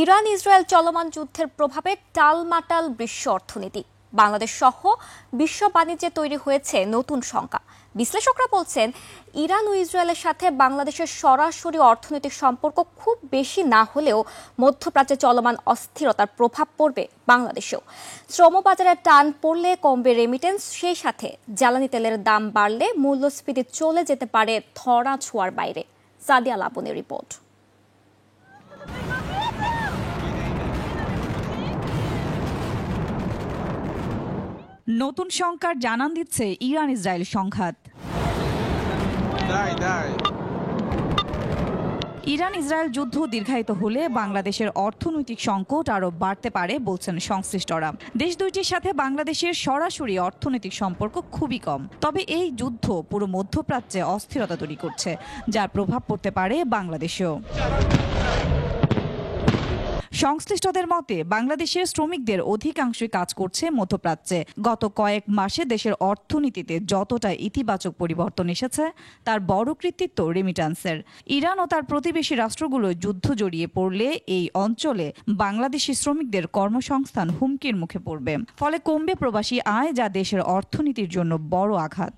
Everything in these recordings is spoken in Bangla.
ইরান ইসরায়েল চলমান যুদ্ধের প্রভাবে টালমাটাল বিশ্ব অর্থনীতি। বাংলাদেশ সহ বিশ্ব বাণিজ্যে তৈরি হয়েছে নতুন শঙ্কা। বিশ্লেষকরা বলছেন, ইরান ও ইসরায়েলের সাথে বাংলাদেশের সরাসরি অর্থনৈতিক সম্পর্ক খুব বেশি না হলেও মধ্যপ্রাচ্যে চলমান অস্থিরতার প্রভাব পড়বে বাংলাদেশেও। শ্রমবাজারে টান পড়লে কমবে রেমিটেন্স, সেই সাথে জ্বালানি তেলের দাম বাড়লে মূল্যস্ফীতি চলে যেতে পারে ধরা ছোঁয়ার বাইরে। সাদিয়া লাবনের রিপোর্ট। নতুন শঙ্কার জানান দিচ্ছে ইরান ইসরায়েল সংঘাত। ইরান ইসরায়েল যুদ্ধ দীর্ঘায়িত হলে বাংলাদেশের অর্থনৈতিক সংকট আরও বাড়তে পারে বলছেন সংশ্লিষ্টরা। দেশ দুইটির সাথে বাংলাদেশের সরাসরি অর্থনৈতিক সম্পর্ক খুবই কম, তবে এই যুদ্ধ পুরো মধ্যপ্রাচ্যে অস্থিরতা তৈরি করছে, যার প্রভাব পড়তে পারে বাংলাদেশেও। সংশ্লিষ্টদের মতে, বাংলাদেশের শ্রমিকদের অধিকাংশই কাজ করছে মধ্যপ্রাচ্যে। গত কয়েক মাসে দেশের অর্থনীতিতে যতটা ইতিবাচক পরিবর্তন এসেছে, তার বড় কৃতিত্ব রেমিট্যান্সের। ইরান ও তার প্রতিবেশী রাষ্ট্রগুলো যুদ্ধ জড়িয়ে পড়লে এই অঞ্চলে বাংলাদেশি শ্রমিকদের কর্মসংস্থান হুমকির মুখে পড়বে। ফলে কমবে প্রবাসী আয়, যা দেশের অর্থনীতির জন্য বড় আঘাত।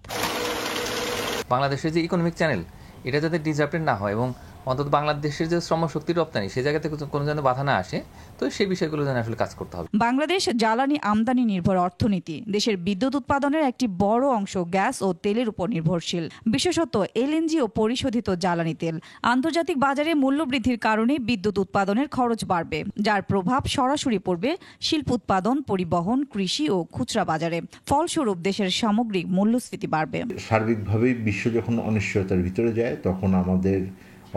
বাংলাদেশের যে ইকোনমিক চ্যানেল, এটা যাতে ডিসরাপ্টেড না হয় এবং অন্তত বাংলাদেশের যে শ্রমশক্তি রপ্তানি, সেই জায়গাতে কোনো যেন বাধা না আসে, তো সেই বিষয়গুলো যেন আসলে কাজ করতে হবে। বাংলাদেশ জ্বালানি আমদানি নির্ভর অর্থনীতি। দেশের বিদ্যুৎ উৎপাদনের একটি বড় অংশ গ্যাস ও তেলের উপর নির্ভরশীল, বিশেষত এলএনজি ও পরিশোধিত জ্বালানি তেল। আন্তর্জাতিক বাজারে মূল্য বৃদ্ধির কারণে বিদ্যুৎ উৎপাদনের খরচ বাড়বে, যার প্রভাব সরাসরি পড়বে শিল্প উৎপাদন, পরিবহন, কৃষি ও খুচরা বাজারে। ফলস্বরূপ দেশের সামগ্রিক মূল্যস্ফীতি বাড়বে। সার্বিকভাবে বিশ্ব যখন অনিশ্চয়তার ভিতরে যায়, তখন আমাদের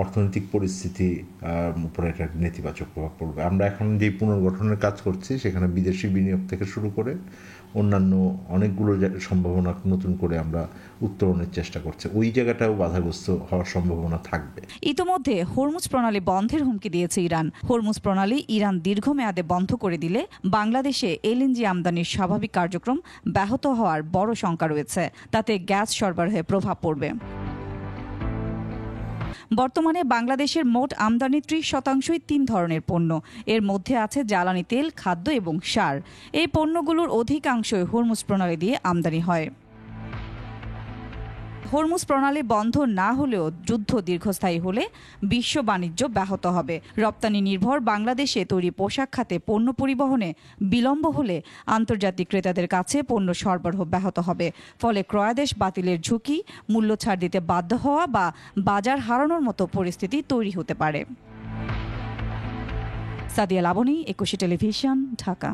অর্থনৈতিক পরিস্থিতি উপরে একটা নেতিবাচক প্রভাব পড়বে। আমরা এখন যে পুনর্গঠনের কাজ করছি, সেখানে বিদেশি বিনিয়োগ থেকে শুরু করে অন্যান্য অনেকগুলো সম্ভাবনা নতুন করে আমরা উত্তরণের চেষ্টা করছি। ওই জায়গাটাও বাধাগ্রস্ত হওয়ার সম্ভাবনা থাকবে। ইতোমধ্যে হরমুজ প্রণালী বন্ধের হুমকি দিয়েছে ইরান। হরমুজ প্রণালী ইরান দীর্ঘমেয়াদে বন্ধ করে দিলে বাংলাদেশে এলএনজি আমদানির স্বাভাবিক কার্যক্রম ব্যাহত হওয়ার বড় শঙ্কা রয়েছে। তাতে গ্যাস সরবরাহে প্রভাব পড়বে। বর্তমানে বাংলাদেশের মোট আমদানি 30%ই 3 ধরনের পণ্য। এর মধ্যে আছে জ্বালানি তেল, খাদ্য এবং সার। এই পণ্যগুলোর অধিকাংশই হরমুজ প্রণালী দিয়ে আমদানি হয়। হরমুজ প্রণালী বন্ধ না হলেও যুদ্ধ দীর্ঘস্থায়ী হলে বিশ্ব বাণিজ্য ব্যাহত হবে। রপ্তানি নির্ভর বাংলাদেশে তৈরি পোশাক খাতে পণ্য পরিবহনে বিলম্ব হলে আন্তর্জাতিক ক্রেতাদের কাছে পণ্য সরবরাহ ব্যাহত হবে। ফলে ক্রয়াদেশ বাতিলের ঝুঁকি, মূল্য ছাড় দিতে বাধ্য হওয়া বা বাজার হারানোর মতো পরিস্থিতি তৈরি হতে পারে। সাদিয়া লাবনী, 21 টেলিভিশন, ঢাকা।